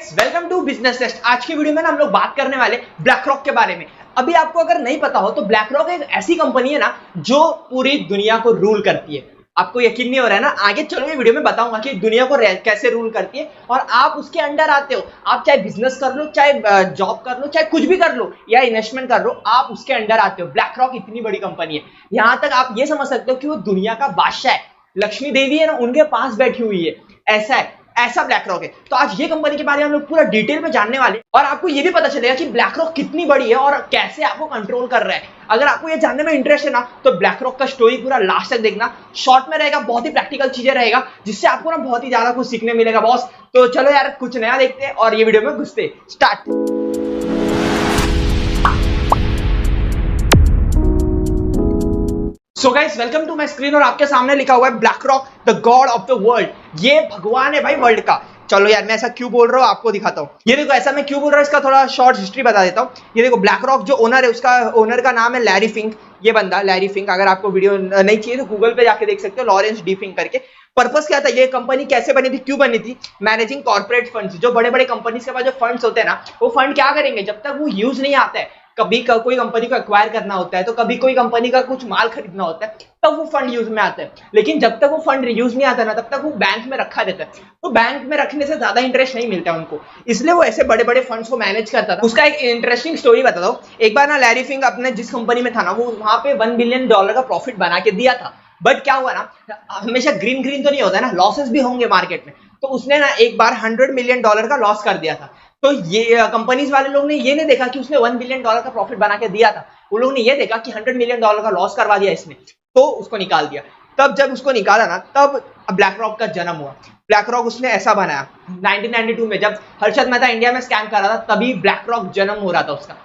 Guys, welcome to business test. आज की video में ना हम लोग बात करने वाले ब्लैक रॉक के बारे में। अभी आपको अगर नहीं पता हो तो ब्लैक रॉक एक ऐसी कंपनी है ना जो पूरी दुनिया को रूल करती है। आपको यकीन नहीं हो रहा है ना? आगे चलोगे वीडियो में बताऊंगा कि दुनिया को कैसे रूल करती है और आप उसके अंडर आते हो। आप चाहे बिजनेस कर लो, चाहे जॉब कर लो, चाहे कुछ भी कर लो या इन्वेस्टमेंट कर लो, आप उसके अंडर आते हो। ब्लैक रॉक इतनी बड़ी कंपनी है, यहां तक आप ये समझ सकते हो कि वो दुनिया का बादशाह है। लक्ष्मी देवी है ना, उनके पास बैठी हुई है। ऐसा है, ऐसा ब्लैक रॉक है। तो आज ये कंपनी के बारे में हम लोग पूरा डिटेल में जानने वाले हैं और आपको ये भी पता चलेगा कि ब्लैक रॉक कितनी बड़ी है और कैसे आपको कंट्रोल कर रहा है। अगर आपको ये जानने में इंटरेस्ट है ना तो ब्लैक रॉक का स्टोरी पूरा लास्ट तक देखना। शॉर्ट में रहेगा, बहुत ही प्रैक्टिकल चीजें रहेगा, जिससे आपको ना बहुत ही ज्यादा कुछ सीखने मिलेगा बॉस। तो चलो यार, कुछ नया देखते हैं और ये वीडियो में घुसते start. So guys, welcome to my screen और आपके सामने लिखा हुआ है BlackRock the god of the world. ये भगवान है भाई वर्ल्ड का। चलो यार, मैं ऐसा क्यों बोल रहा हूँ आपको दिखाता हूँ। ये देखो, ऐसा मैं क्यों बोल रहा हूँ इसका थोड़ा शॉर्ट हिस्ट्री बता देता हूँ। ये देखो, ब्लैक रॉक जो ओनर है, उसका ओनर का नाम है लैरी फिंक। ये बंदा लैरी फिंक, अगर आपको वीडियो नहीं चाहिए तो गूगल पे जाके देख सकते हो, लॉरेंस डी फिंक करके। पर्पस क्या था, ये कंपनी कैसे बनी थी, क्यों बनी थी? Managing corporate funds. जो बड़े बड़े कंपनीज के पास जो फंड्स होते हैं ना, वो फंड क्या करेंगे जब तक वो यूज नहीं आता है। कभी कोई कंपनी को एक्वायर करना होता है, तो कभी कोई कंपनी का कुछ माल खरीदना होता है, तब वो फंड यूज में आता है। लेकिन जब तक वो फंड यूज नहीं आता ना, तब तक वो बैंक में रखा रहता है। तो बैंक में रखने से ज्यादा इंटरेस्ट नहीं मिलता है उनको, इसलिए वो ऐसे बड़े बड़े फंड्स को मैनेज करता था। उसका एक इंटरेस्टिंग स्टोरी बताता हूँ। एक बार ना लैरी फिंक अपने जिस कंपनी में था ना, वो वहां पे $1 बिलियन का प्रॉफिट बना के दिया था। बट क्या हुआ ना, हमेशा ग्रीन ग्रीन तो नहीं होता ना, लॉसेस भी होंगे मार्केट में। तो उसने ना एक बार $100 मिलियन का लॉस कर दिया था। तो ये कंपनीज वाले लोग ने ये नहीं देखा कि उसने $1 बिलियन का प्रॉफिट बना के दिया था। वो लोग ने ये देखा कि $100 मिलियन का लॉस करवा दिया इसने, तो उसको निकाल दिया। तब जब उसको निकाला ना, तब ब्लैक रॉक का जन्म हुआ। ब्लैक रॉक उसने ऐसा बनाया 1992 में, जब हर्षद मेहता इंडिया में स्कैम कर रहा था, तभी ब्लैक रॉक जन्म हो रहा था उसका।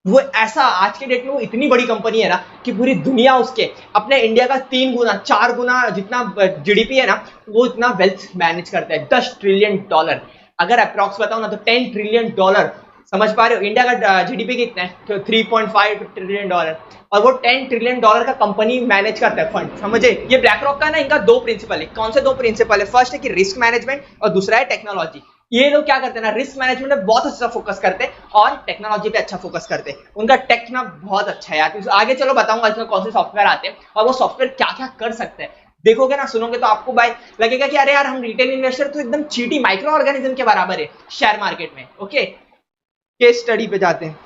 वो ऐसा आज के डेट में वो इतनी बड़ी कंपनी है ना कि पूरी दुनिया उसके अपने इंडिया का 3 गुना 4 गुना जितना जीडीपी है ना, वो इतना वेल्थ मैनेज करता है। $10 ट्रिलियन। अगर अप्रॉक्स बताओ ना तो $10 ट्रिलियन। समझ पा रहे हो? इंडिया का जीडीपी कितना है? तो $3.5 ट्रिलियन। और वो $10 ट्रिलियन का कंपनी मैनेज करता है फंड। समझे? ये ब्लैक रॉक का ना, इनका 2 प्रिंसिपल है। कौन से 2 प्रिंसिपल है? फर्स्ट है कि रिस्क मैनेजमेंट और दूसरा है टेक्नोलॉजी। ये लोग क्या करते हैं ना, रिस्क मैनेजमेंट में बहुत अच्छा फोकस करते हैं और टेक्नोलॉजी पे अच्छा फोकस करते हैं। उनका टेक ना बहुत अच्छा है यार। आगे चलो बताऊंगा इसमें कौन से सॉफ्टवेयर आते हैं और वो सॉफ्टवेयर क्या क्या कर सकते हैं। देखोगे ना, सुनोगे तो आपको भाई लगेगा कि अरे यार, हम रिटेल इन्वेस्टर तो एकदम चीटी माइक्रो ऑर्गेनिज्म के बराबर है शेयर मार्केट में। ओके, केस स्टडी पे जाते हैं।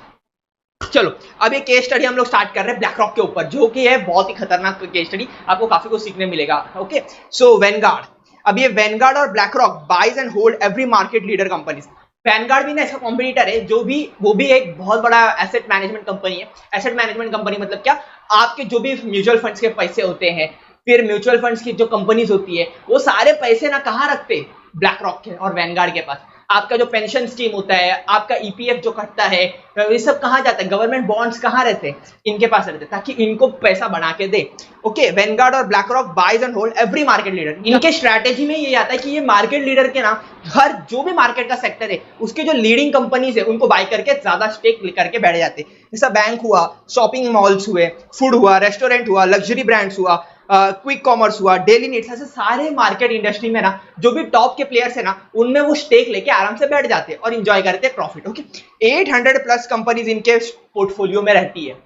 चलो, अब ये केस स्टडी हम लोग स्टार्ट कर रहे हैं ब्लैक रॉक के ऊपर, जो कि है बहुत ही खतरनाक केस स्टडी। आपको काफी कुछ सीखने मिलेगा। Okay, so Vanguard. अब ये वैनगार्ड और BlackRock buys and hold every market leader companies. Vanguard भी ना इसका कॉम्पिटिटर है, जो भी वो भी एक बहुत बड़ा एसेट मैनेजमेंट कंपनी है। एसेट मैनेजमेंट कंपनी मतलब क्या? आपके जो भी म्यूचुअल फंड्स के पैसे होते हैं, फिर म्यूचुअल फंड्स की जो कंपनीज होती है, वो सारे पैसे ना कहाँ रखते? ब्लैक रॉक के और वैनगार्ड के पास। आपका जो पेंशन स्कीम होता है, आपका ईपीएफ जो कटता है, ये सब कहाँ जाता है? गवर्नमेंट बॉन्ड्स कहाँ रहते हैं? इनके पास रहते हैं, ताकि इनको पैसा बना के दे। ओके, वैनगार्ड और BlackRock buys and hold every market leader. इनके स्ट्रैटेजी में ये आता है कि ये मार्केट लीडर के ना, हर जो भी मार्केट का सेक्टर है, उसके जो लीडिंग कंपनीज है, उनको बाय करके ज्यादा स्टेक करके बैठ जाते हैं। जैसा बैंक हुआ, शॉपिंग मॉल्स हुए, फूड हुआ, रेस्टोरेंट हुआ, लग्जरी ब्रांड्स हुआ, क्विक कॉमर्स हुआ, डेली नीड्स, ऐसे सारे मार्केट इंडस्ट्री में ना जो भी टॉप के प्लेयर्स है ना, उनमें वो स्टेक लेके आराम से बैठ जाते हैं और एंजॉय करते हैं प्रॉफिट। ओके, 800 प्लस कंपनीज इनके पोर्टफोलियो में रहती है।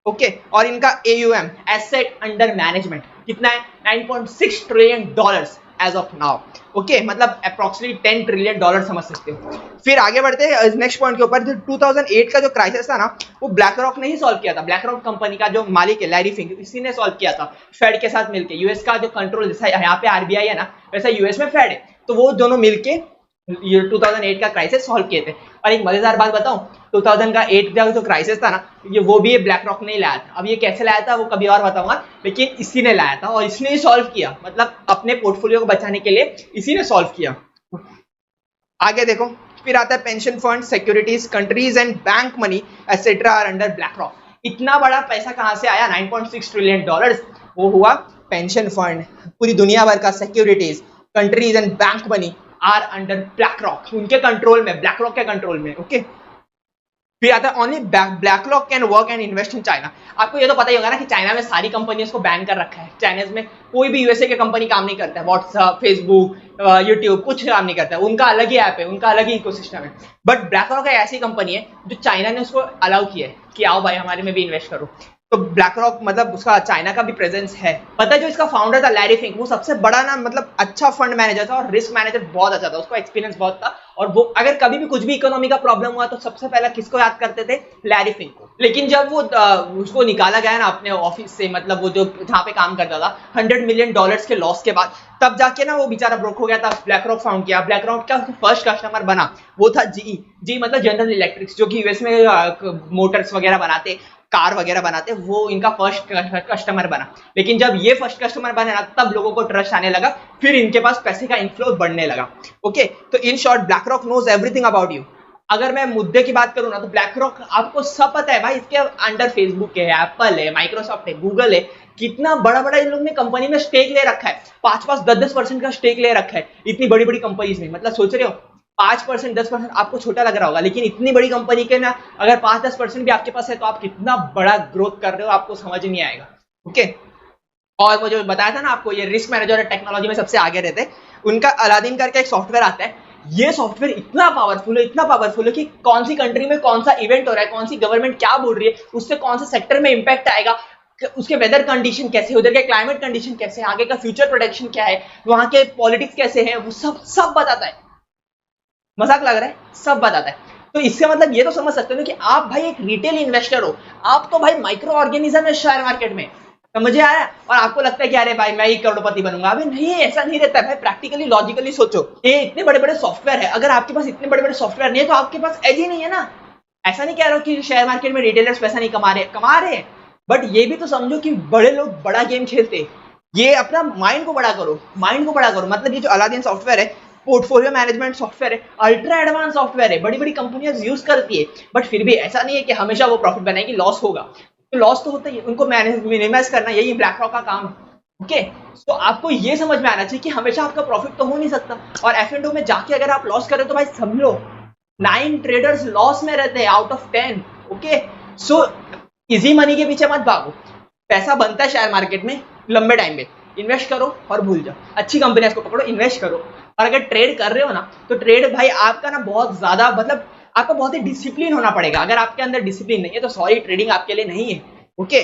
ओके, और इनका AUM, एसेट अंडर मैनेजमेंट, कितना है? $9.6 trillion as of now. Okay, मतलब अप्रोक्सीमेटली $10 ट्रिलियन समझ सकते हो। फिर आगे बढ़ते हैं नेक्स्ट पॉइंट के ऊपर। 2008 का जो क्राइसिस था ना, वो ब्लैक रॉक ने ही सॉल्व किया था। ब्लैक रॉक कंपनी का जो मालिक है लैरी फिंक, इसी ने सॉल्व किया था फेड के साथ मिलके। यूएस का जो कंट्रोल, जैसा यहाँ पे आरबीआई है ना, वैसा यूएस में फेड है, तो वो दोनों मिलके 2008 का क्राइसिस सॉल्व किए थे। और एक मजेदार बात बताऊं, 2008 का जो क्राइसिस था ना, वो भी ब्लैक रॉक ने लाया था। अब ये कैसे लाया था वो कभी और बताऊंगा, लेकिन इसी ने लाया था और इसने ही सॉल्व किया। मतलब अपने पोर्टफोलियो को बचाने के लिए इसी ने सॉल्व किया। आगे देखो, फिर आता है pension fund, securities, countries and bank money etcetera are under BlackRock. इतना बड़ा पैसा कहां से आया? $9.6 ट्रिलियन। वो हुआ पेंशन फंड, पूरी दुनिया भर का securities, countries and bank money are under BlackRock, उनके कंट्रोल में, ब्लैक रॉक के कंट्रोल में। ओके, फिर आता है only BlackRock can work and invest in China. आपको ये तो पता ही होगा ना कि चाइना में सारी कंपनियों को बैन कर रखा है। चाइना में कोई भी यूएसए की कंपनी काम नहीं करता है। व्हाट्सएप, फेसबुक, यूट्यूब कुछ काम नहीं करता, उनका अलग ही ऐप है, उनका अलग ही इकोसिस्टम है। बट ब्लैक रॉक एक ऐसी कंपनी है जो चाइना ने उसको अलाउ किया है कि आओ भाई हमारे में भी इन्वेस्ट करो। तो ब्लैक रॉक मतलब उसका चाइना का भी प्रेजेंस है। पता है जो इसका फाउंडर था लैरी फिंक, वो सबसे बड़ा ना मतलब अच्छा फंड मैनेजर था और रिस्क मैनेजर बहुत अच्छा था, उसका एक्सपीरियंस बहुत था। और वो अगर कभी भी कुछ भी इकोनॉमी का प्रॉब्लम हुआ तो सबसे पहले किसको याद करते थे? लैरी फिंक को। लेकिन जब वो उसको निकाला गया ना अपने ऑफिस से, मतलब वो जो जहाँ पे काम करता था, $100 मिलियन के लॉस के बाद, तब जाके ना वो बेचारा ब्रोक हो गया था। ब्लैक रॉक फाउंड किया। ब्लैक रॉक का फर्स्ट कस्टमर बना वो था जी मतलब जनरल इलेक्ट्रिक्स, जो कि यूएस में मोटर्स वगैरह बनाते, कार वगैरह बनाते, वो इनका फर्स्ट कस्टमर बना। लेकिन जब ये फर्स्ट कस्टमर बने ना तब लोगों को ट्रस्ट आने लगा, फिर इनके पास पैसे का इनफ्लो बढ़ने लगा। ओके, तो in short BlackRock knows everything about you. अगर मैं मुद्दे की बात करूं ना तो ब्लैक रॉक आपको सब पता है भाई, इसके अंडर फेसबुक है, एप्पल है, माइक्रोसॉफ्ट है, गूगल है, कितना बड़ा बड़ा इन लोग ने कंपनी में स्टेक ले रखा है, 5-5, 10-10% का स्टेक ले रखा है इतनी बड़ी बड़ी कंपनीज में। मतलब सोच रहे हो 5%, 10% आपको छोटा लग रहा होगा, लेकिन इतनी बड़ी कंपनी के ना अगर 5-10% भी आपके पास है तो आप कितना बड़ा ग्रोथ कर रहे हो आपको समझ नहीं आएगा। ओके, और वो जो बताया था ना आपको, ये रिस्क मैनेजर और टेक्नोलॉजी में सबसे आगे रहते हैं, उनका अलादीन करके एक सॉफ्टवेयर आता है। ये सॉफ्टवेयर इतना पावरफुल है कि कौन सी कंट्री में कौन सा इवेंट हो रहा है, कौन सी गवर्नमेंट क्या बोल रही है, उससे कौन से सेक्टर में इंपैक्ट आएगा, उसके वेदर कंडीशन कैसे, उधर के क्लाइमेट कंडीशन कैसे, आगे का फ्यूचर प्रोटेक्शन क्या है, वहां के पॉलिटिक्स कैसे हैं, वो सब बताता है। मजाक लग रहा है? सब बताता है। तो इससे मतलब ये तो समझ सकते हो कि आप भाई एक रिटेल इन्वेस्टर हो, आप तो भाई माइक्रो ऑर्गेनिज्म है शेयर मार्केट में, समझे आया? और आपको लगता है कि अरे भाई मैं ही करोड़पति बनूंगा। अभी नहीं, ऐसा नहीं रहता भाई। प्रैक्टिकली लॉजिकली सोचो, ये इतने बड़े बड़े सॉफ्टवेयर है, अगर आपके पास इतने बड़े बड़े सॉफ्टवेयर नहीं है तो आपके पास एज ही नहीं है ना। ऐसा नहीं कह रहा हूं कि शेयर मार्केट में रिटेलर्स पैसा नहीं कमा रहे, बट ये भी तो समझो कि बड़े लोग बड़ा गेम खेलते। ये अपना माइंड को बड़ा करो, मतलब ये जो अलादीन सॉफ्टवेयर है, पोर्टफोलियो मैनेजमेंट सॉफ्टवेयर है, अल्ट्रा एडवांस सॉफ्टवेयर है, बड़ी बड़ी कंपनियां यूज करती है। बट फिर भी ऐसा नहीं है कि हमेशा वो प्रॉफिट बनाएगी, लॉस होगा तो लॉस तो होता ही है, उनको मिनिमाइज करना यही ब्लैक रॉक का काम है। ओके, तो आपको ये समझ में आना चाहिए कि हमेशा आपका प्रॉफिट तो हो नहीं सकता, और F&O में जाके अगर आप लॉस करें तो भाई समझ लो 9 ट्रेडर्स लॉस में रहते हैं out of 10। Okay, so easy money के पीछे मत भागो, पैसा बनता है शेयर मार्केट में लंबे टाइम में, इन्वेस्ट करो और भूल जाओ। अच्छी कंपनियां को पकड़ो, इन्वेस्ट करो, और अगर ट्रेड कर रहे हो ना तो ट्रेड भाई आपका ना बहुत ज्यादा मतलब आपको बहुत ही डिसिप्लिन होना पड़ेगा। अगर आपके अंदर डिसिप्लिन नहीं है तो सॉरी, ट्रेडिंग आपके लिए नहीं है। ओके,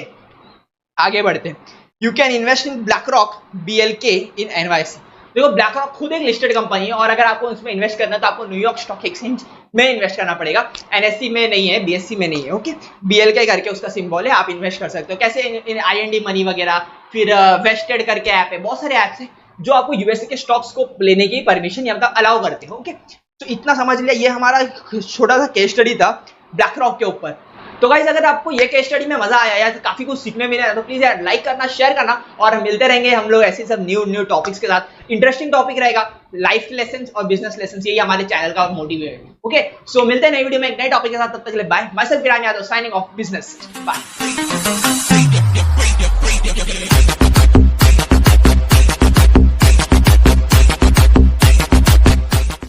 आगे बढ़ते हैं। You can invest in black rock BLK in NYC। देखो ब्लैक रॉक खुद एक लिस्टेड कंपनी है, और अगर आपको उसमें इन्वेस्ट करना है तो आपको न्यूयॉर्क स्टॉक एक्सचेंज में इन्वेस्ट करना पड़ेगा, NSE में नहीं है, BSE में नहीं है। ओके, BLK करके उसका सिंबल है, आप इन्वेस्ट कर सकते हो। कैसे? इन IND मनी वगैरह, फिर वेस्टेड करके ऐप है, बहुत सारे ऐप्स है जो आपको यूएसए के स्टॉक्स को लेने की परमिशन या अलाउ करते हो। ओके, तो इतना समझ लिया, ये हमारा छोटा सा केस स्टडी था ब्लैक रॉक के ऊपर। तो गाइस अगर आपको ये केस स्टडी में मजा आया या तो काफी कुछ सीखने मिला तो प्लीज यार लाइक करना, शेयर करना, और हम मिलते रहेंगे हम लोग ऐसे सब न्यू टॉपिक्स के साथ। इंटरेस्टिंग टॉपिक रहेगा, लाइफ लेसन्स और बिजनेस लेसन्स, यही हमारे चैनल का मोटिव है। ओके, सो मिलते हैं नई वीडियो में एक नए टॉपिक के साथ, तब तक के लिए bye. Myself Viran Yadav signing off, business bye.